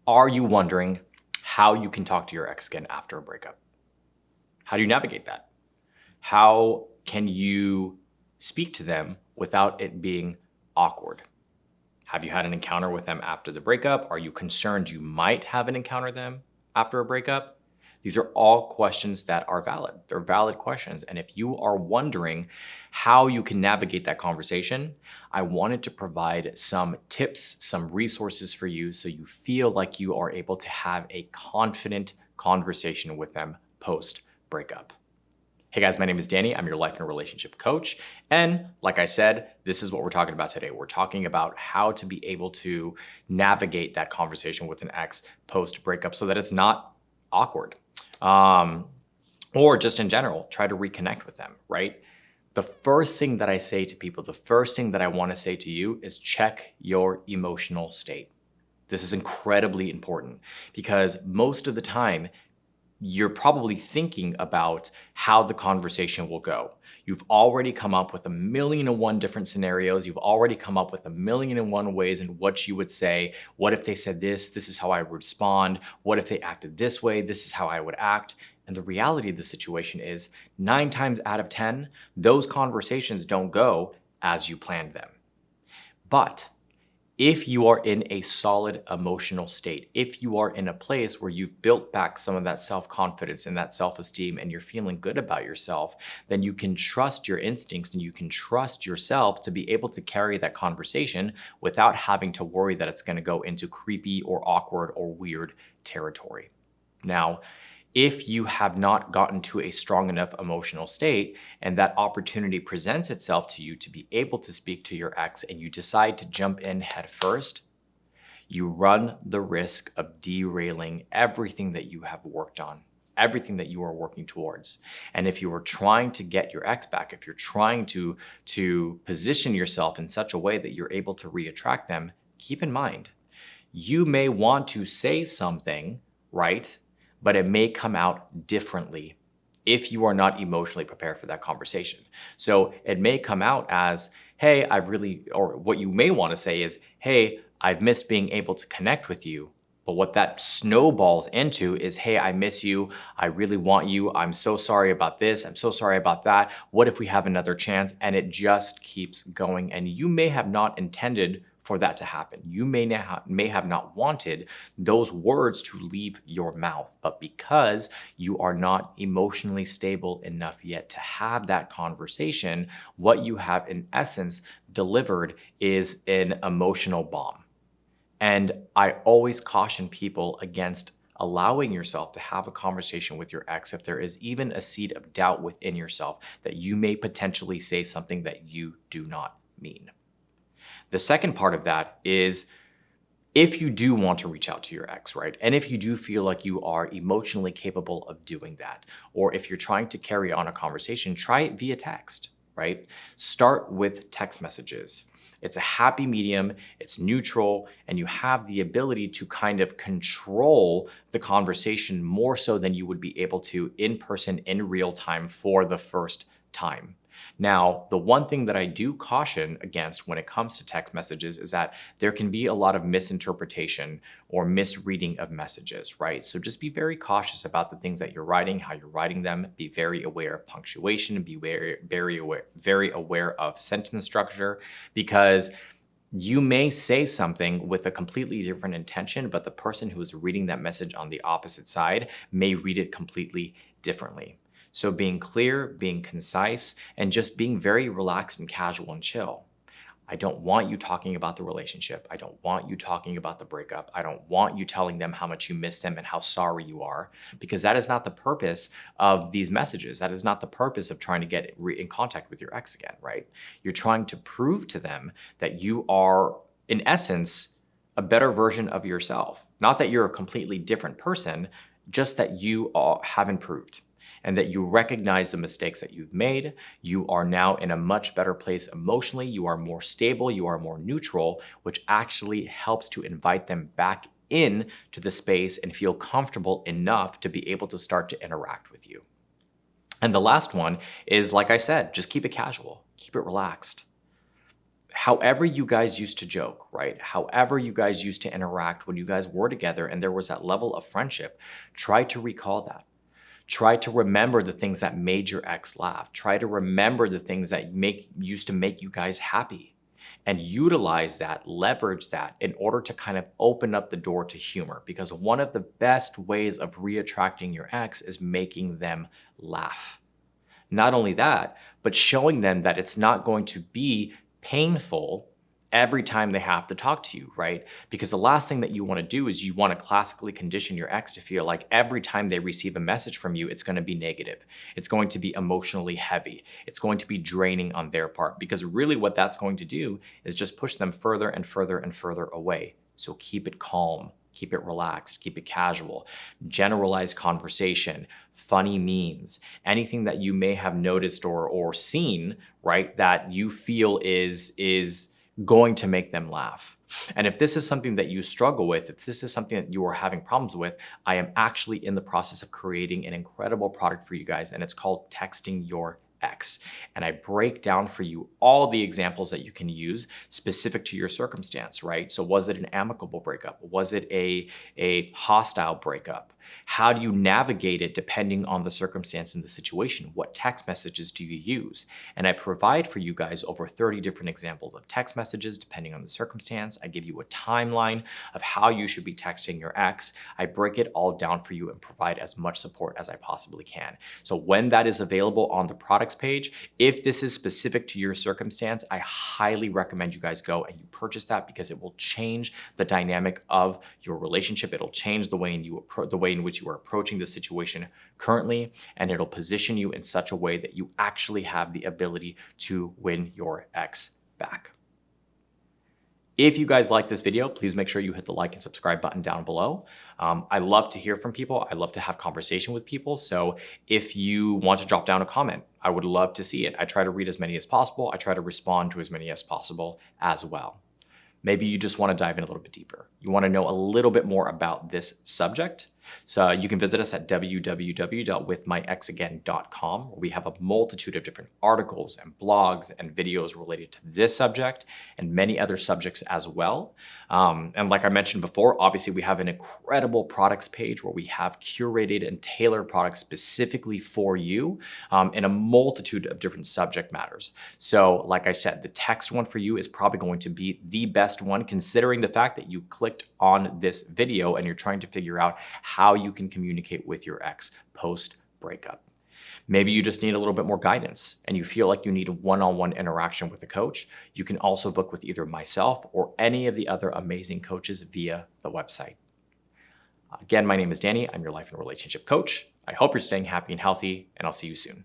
Are you wondering how you can talk to your ex again after a breakup? How do you navigate that? How can you speak to them without it being awkward? Have you had an encounter with them after the breakup? Are you concerned you might have an encounter with them after a breakup? These are all questions that are valid. They're valid questions. And if you are wondering how you can navigate that conversation, I wanted to provide some tips, some resources for you so you feel like you are able to have a confident conversation with them post breakup. Hey guys, my name is Danny. I'm your life and relationship coach. And like I said, this is what we're talking about today. We're talking about how to be able to navigate that conversation with an ex post breakup so that it's not awkward. Or just in general, try to reconnect with them, right? The first thing that I say to people, the first thing that I want to say to you is check your emotional state. This is incredibly important because most of the time, you're probably thinking about how the conversation will go. You've already come up with 1,000,001 different scenarios. You've already come up with 1,000,001 ways in what you would say. What if they said this? This is how I would respond. What if they acted this way? This is how I would act. And the reality of the situation is 9 times out of 10, those conversations don't go as you planned them. But if you are in a solid emotional state, if you are in a place where you've built back some of that self-confidence and that self-esteem and you're feeling good about yourself, then you can trust your instincts and you can trust yourself to be able to carry that conversation without having to worry that it's going to go into creepy or awkward or weird territory. Now, if you have not gotten to a strong enough emotional state and that opportunity presents itself to you to be able to speak to your ex and you decide to jump in head first, you run the risk of derailing everything that you have worked on, everything that you are working towards. And if you are trying to get your ex back, if you're trying to position yourself in such a way that you're able to reattract them, keep in mind, you may want to say something, right? But it may come out differently if you are not emotionally prepared for that conversation. So it may come out as, hey, or what you may want to say is, hey, I've missed being able to connect with you. But what that snowballs into is, hey, I miss you. I really want you. I'm so sorry about this. I'm so sorry about that. What if we have another chance? And it just keeps going. And you may have not intended for that to happen. You may have not wanted those words to leave your mouth, but because you are not emotionally stable enough yet to have that conversation, what you have in essence delivered is an emotional bomb. And I always caution people against allowing yourself to have a conversation with your ex if there is even a seed of doubt within yourself that you may potentially say something that you do not mean. The second part of that is if you do want to reach out to your ex, right? And if you do feel like you are emotionally capable of doing that, or if you're trying to carry on a conversation, try it via text, right? Start with text messages. It's a happy medium, it's neutral, and you have the ability to kind of control the conversation more so than you would be able to in person, in real time for the first time. Now, the one thing that I do caution against when it comes to text messages is that there can be a lot of misinterpretation or misreading of messages, right? So just be very cautious about the things that you're writing, how you're writing them. Be very aware of punctuation, be very aware of sentence structure, because you may say something with a completely different intention, but the person who is reading that message on the opposite side may read it completely differently. So being clear, being concise, and just being very relaxed and casual and chill. I don't want you talking about the relationship. I don't want you talking about the breakup. I don't want you telling them how much you miss them and how sorry you are, because that is not the purpose of these messages. That is not the purpose of trying to get in contact with your ex again, right? You're trying to prove to them that you are, in essence, a better version of yourself. Not that you're a completely different person, just that you have improved. And that you recognize the mistakes that you've made. You are now in a much better place emotionally. You are more stable. You are more neutral, which actually helps to invite them back in to the space and feel comfortable enough to be able to start to interact with you. And the last one is, like I said, just keep it casual, keep it relaxed. however you guys used to joke, right? However you guys used to interact when you guys were together and there was that level of friendship, try to recall that. Try to remember the things that made your ex laugh. Try to remember the things that used to make you guys happy, and utilize that, leverage that in order to kind of open up the door to humor. Because one of the best ways of reattracting your ex is making them laugh. Not only that, but showing them that it's not going to be painful every time they have to talk to you, right? Because the last thing that you want to do is you want to classically condition your ex to feel like every time they receive a message from you, it's going to be negative. It's going to be emotionally heavy. It's going to be draining on their part, because really what that's going to do is just push them further and further and further away. So keep it calm. Keep it relaxed, keep it casual, generalized conversation, funny memes, anything that you may have noticed or seen, right, that you feel is going to make them laugh. And if this is something that you struggle with, if this is something that you are having problems with, I am actually in the process of creating an incredible product for you guys, and it's called Texting Your X. And I break down for you all the examples that you can use specific to your circumstance, right? So was it an amicable breakup? Was it a hostile breakup? How do you navigate it depending on the circumstance and the situation? What text messages do you use? And I provide for you guys over 30 different examples of text messages depending on the circumstance. I give you a timeline of how you should be texting your ex. I break it all down for you and provide as much support as I possibly can. So when that is available on the products page, if this is specific to your circumstance, I highly recommend you guys go and you purchase that, because it will change the dynamic of your relationship. It'll change the way in which you are approaching the situation currently, and it'll position you in such a way that you actually have the ability to win your ex back. If you guys like this video, please make sure you hit the like and subscribe button down below. I love to hear from people. I love to have conversation with people. So if you want to drop down a comment, I would love to see it. I try to read as many as possible. I try to respond to as many as possible as well. Maybe you just want to dive in a little bit deeper. You want to know a little bit more about this subject. So you can visit us at www.withmyexagain.com, where we have a multitude of different articles and blogs and videos related to this subject and many other subjects as well. And like I mentioned before, obviously we have an incredible products page where we have curated and tailored products specifically for you in a multitude of different subject matters. So like I said, the text one for you is probably going to be the best one, considering the fact that you clicked on this video and you're trying to figure out how you can communicate with your ex post-breakup. Maybe you just need a little bit more guidance and you feel like you need a one-on-one interaction with a coach. You can also book with either myself or any of the other amazing coaches via the website. Again, my name is Danny. I'm your life and relationship coach. I hope you're staying happy and healthy, and I'll see you soon.